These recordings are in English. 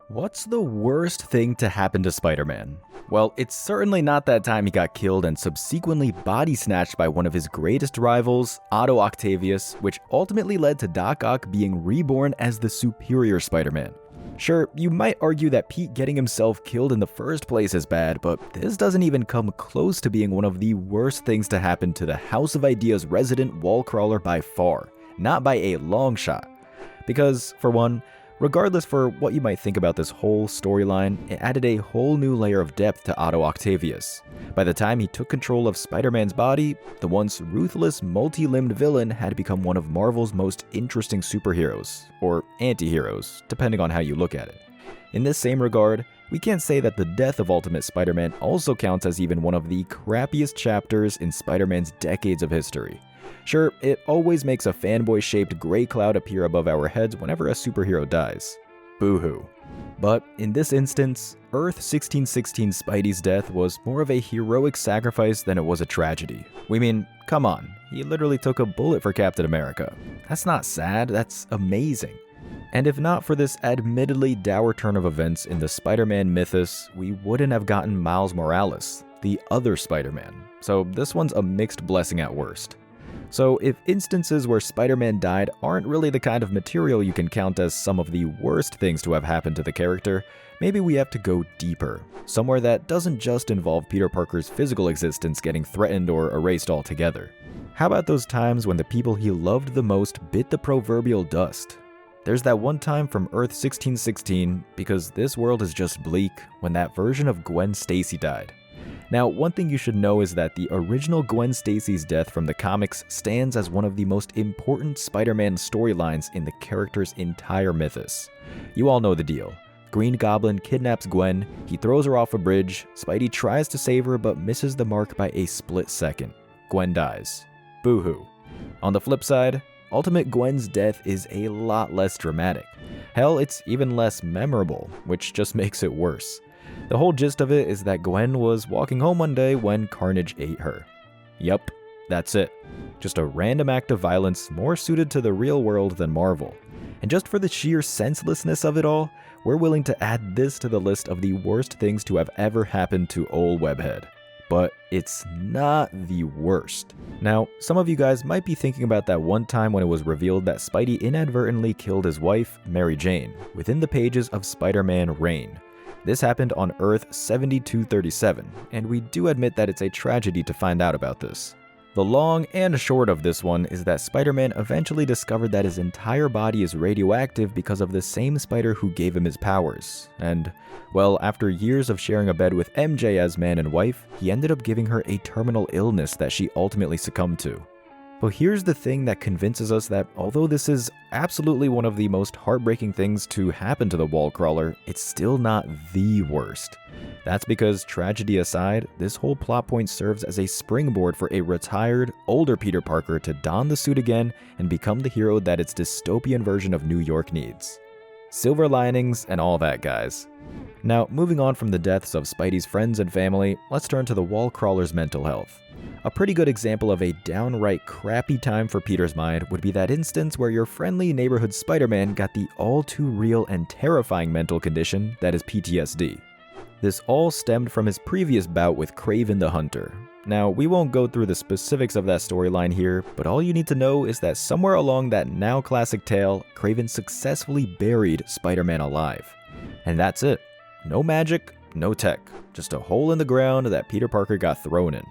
What's the worst thing to happen to Spider-Man? Well, it's certainly not that time he got killed and subsequently body snatched by one of his greatest rivals, Otto Octavius, which ultimately led to Doc Ock being reborn as the superior Spider-Man. Sure, you might argue that Pete getting himself killed in the first place is bad, but this doesn't even come close to being one of the worst things to happen to the House of Ideas resident wall crawler by far, not by a long shot. Because, for one, regardless for what you might think about this whole storyline, it added a whole new layer of depth to Otto Octavius. By the time he took control of Spider-Man's body, the once ruthless, multi-limbed villain had become one of Marvel's most interesting superheroes, or anti-heroes, depending on how you look at it. In this same regard, we can't say that the death of Ultimate Spider-Man also counts as even one of the crappiest chapters in Spider-Man's decades of history. Sure, it always makes a fanboy-shaped gray cloud appear above our heads whenever a superhero dies. Boo-hoo. But in this instance, Earth 1616 Spidey's death was more of a heroic sacrifice than it was a tragedy. We mean, come on, he literally took a bullet for Captain America. That's not sad, that's amazing. And if not for this admittedly dour turn of events in the Spider-Man mythos, we wouldn't have gotten Miles Morales, the other Spider-Man. So this one's a mixed blessing at worst. So if instances where Spider-Man died aren't really the kind of material you can count as some of the worst things to have happened to the character, maybe we have to go deeper, somewhere that doesn't just involve Peter Parker's physical existence getting threatened or erased altogether. How about those times when the people he loved the most bit the proverbial dust? There's that one time from Earth 1616, because this world is just bleak, when that version of Gwen Stacy died. Now, one thing you should know is that the original Gwen Stacy's death from the comics stands as one of the most important Spider-Man storylines in the character's entire mythos. You all know the deal. Green Goblin kidnaps Gwen, he throws her off a bridge, Spidey tries to save her but misses the mark by a split second. Gwen dies. Boo-hoo. On the flip side, Ultimate Gwen's death is a lot less dramatic. Hell, it's even less memorable, which just makes it worse. The whole gist of it is that Gwen was walking home one day when Carnage ate her. Yup, that's it. Just a random act of violence more suited to the real world than Marvel. And just for the sheer senselessness of it all, we're willing to add this to the list of the worst things to have ever happened to Ol' Webhead. But it's not the worst. Now, some of you guys might be thinking about that one time when it was revealed that Spidey inadvertently killed his wife, Mary Jane, within the pages of Spider-Man Reign. This happened on Earth 7237, and we do admit that it's a tragedy to find out about this. The long and short of this one is that Spider-Man eventually discovered that his entire body is radioactive because of the same spider who gave him his powers. And, well, after years of sharing a bed with MJ as man and wife, he ended up giving her a terminal illness that she ultimately succumbed to. But here's the thing that convinces us that although this is absolutely one of the most heartbreaking things to happen to the wall crawler, it's still not the worst. That's because, tragedy aside, this whole plot point serves as a springboard for a retired, older Peter Parker to don the suit again and become the hero that its dystopian version of New York needs. Silver linings and all that, guys. Now, moving on from the deaths of Spidey's friends and family, let's turn to the wall crawler's mental health. A pretty good example of a downright crappy time for Peter's mind would be that instance where your friendly neighborhood Spider-Man got the all-too-real and terrifying mental condition that is PTSD. This all stemmed from his previous bout with Kraven the Hunter. Now, we won't go through the specifics of that storyline here, but all you need to know is that somewhere along that now classic tale, Kraven successfully buried Spider-Man alive. And that's it. No magic, no tech, just a hole in the ground that Peter Parker got thrown in.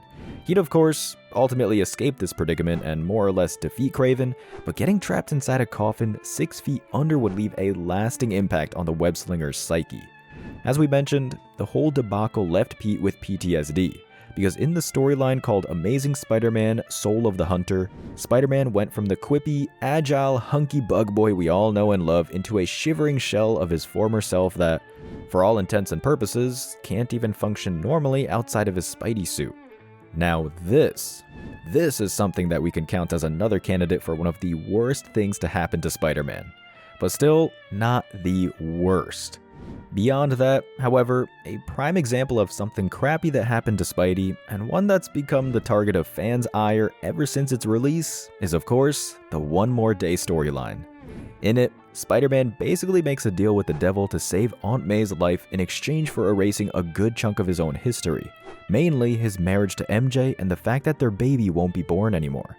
He'd, of course, ultimately escape this predicament and more or less defeat Kraven, but getting trapped inside a coffin 6 feet under would leave a lasting impact on the web-slinger's psyche. As we mentioned, the whole debacle left Pete with PTSD, because in the storyline called Amazing Spider-Man: Soul of the Hunter, Spider-Man went from the quippy, agile, hunky bug boy we all know and love into a shivering shell of his former self that, for all intents and purposes, can't even function normally outside of his Spidey suit. Now this is something that we can count as another candidate for one of the worst things to happen to Spider-Man. But still, not the worst. Beyond that, however, a prime example of something crappy that happened to Spidey, and one that's become the target of fans' ire ever since its release, is of course, the One More Day storyline. In it, Spider-Man basically makes a deal with the devil to save Aunt May's life in exchange for erasing a good chunk of his own history, mainly his marriage to MJ and the fact that their baby won't be born anymore.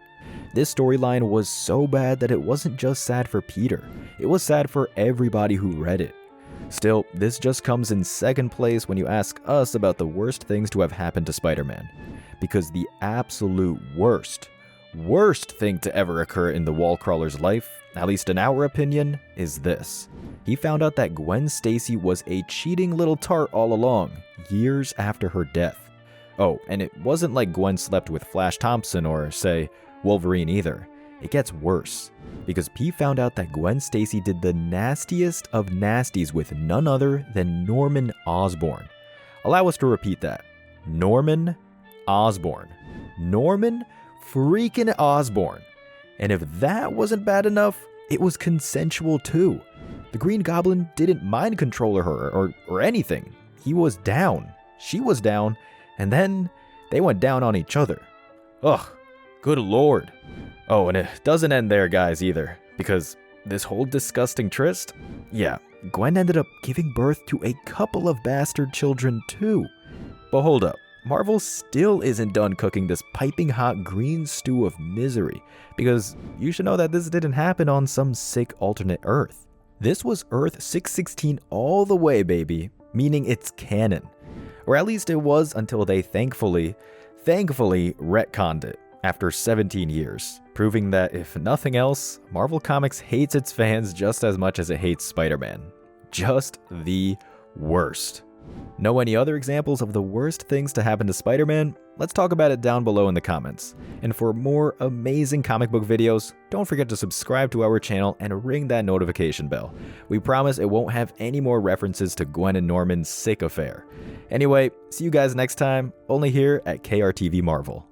This storyline was so bad that it wasn't just sad for Peter, it was sad for everybody who read it. Still, this just comes in second place when you ask us about the worst things to have happened to Spider-Man. Because the absolute worst thing to ever occur in the Wallcrawler's life, at least in our opinion, is this. He found out that Gwen Stacy was a cheating little tart all along, years after her death. Oh, and it wasn't like Gwen slept with Flash Thompson or, say, Wolverine either. It gets worse, because P found out that Gwen Stacy did the nastiest of nasties with none other than Norman Osborn. Allow us to repeat that. Norman Osborn. Norman freaking Osborn. And if that wasn't bad enough, it was consensual too. The Green Goblin didn't mind control her or anything. He was down. She was down. And then they went down on each other. Ugh, good lord. Oh, and it doesn't end there, guys, either. Because this whole disgusting tryst, yeah, Gwen ended up giving birth to a couple of bastard children too. But hold up. Marvel still isn't done cooking this piping hot green stew of misery, because you should know that this didn't happen on some sick alternate Earth. This was Earth 616 all the way, baby, meaning it's canon. Or at least it was until they thankfully retconned it after 17 years, proving that if nothing else, Marvel Comics hates its fans just as much as it hates Spider-Man. Just the worst. Know any other examples of the worst things to happen to Spider-Man? Let's talk about it down below in the comments. And for more amazing comic book videos, don't forget to subscribe to our channel and ring that notification bell. We promise it won't have any more references to Gwen and Norman's sick affair. Anyway, see you guys next time, only here at KRTV Marvel.